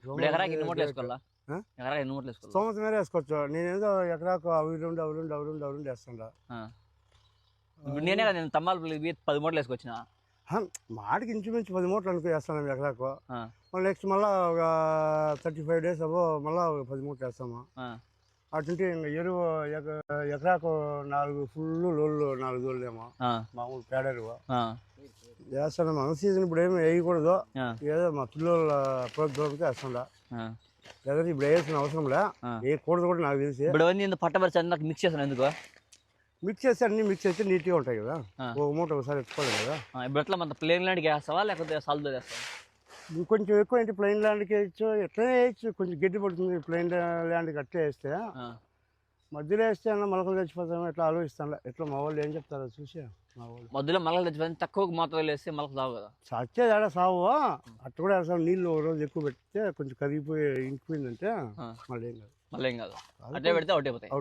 ఇప్పుడు ఎకరాకి ఎన్ని మూటలు వేసుకోవాలా? ఎకరాకి ఎన్ని మూటలు వేసుకోవాలి? సంవత్సరం మీద వేసుకోవచ్చు. నేనేదో ఎకరాకు అవి రెండు వేస్తుంటా. ఇప్పుడు నేనే కదా, నేను తమ్మాలు 10 మూటలు వేసుకొచ్చిన. మాటికి ఇంచుమించు 10 మూటలు అనుకో వేస్తాను ఎకరాకు. మళ్ళీ నెక్స్ట్ మళ్ళీ ఒక 35 days అవో మళ్ళీ 10 మూటలు వేస్తాము. అటుంటే ఇంకా ఎరువు ఎకరాకు 4 ఫుల్ లోళ్ళు 4 లోళ్ళేమో మామూలు పేడెరువు వేస్తాను. మన సీజన్ ఇప్పుడు ఏమి వేయకూడదు, ఏదో మా పిల్లల ప్రోగ్రామ్కి వేస్తుండా. లేదంటే ఇప్పుడు వేయాల్సిన అవసరం లే, వేయకూడదు కూడా నాకు తెలిసి. ఇప్పుడు పట్టబరిచి మిక్స్ చేస్తాను. ఎందుకు మిక్స్ చేస్తే అన్ని మిక్స్ చేస్తే నీట్గా ఉంటాయి కదా, ఒక మూట ఒకసారి ఎత్తుకోలేదు కదా. ఇప్పుడు ఎట్లా మన ప్లేన్ ల్యాండ్కి వేస్తావా లేకపోతే సాల్తో వేస్తావా? కొంచెం ఎక్కువ ఏంటి ప్లెయిన్ ల్యాండ్కి వేయచ్చు, ఎట్లా వేయచ్చు, కొంచెం గడ్డి పడుతుంది. ప్లెయిన్ ల్యాండ్కి అట్టే వేస్తే, మధ్యలో వేస్తే అన్న మొలకలు తెచ్చిపోతాము ఎట్లా ఆలోచిస్తాను. ఎట్లా మా వాళ్ళు ఏం చెప్తారో చూసి మా వాళ్ళు మధ్యలో మొలకలు తెచ్చిపోతే తక్కువ మోతాదులో వేస్తే మొలకలు సాగు కదా. సచ్చేది ఆడ సావు, అట్ట కూడా వేస్తాం. నీళ్ళు ఒక రోజు ఎక్కువ పెడితే కొంచెం కరిగిపోయి ఇంకిపోయిందంటే మళ్ళీ ఏం కాదు. అట్లే పెడితే అవుట్ అయిపోతాయి.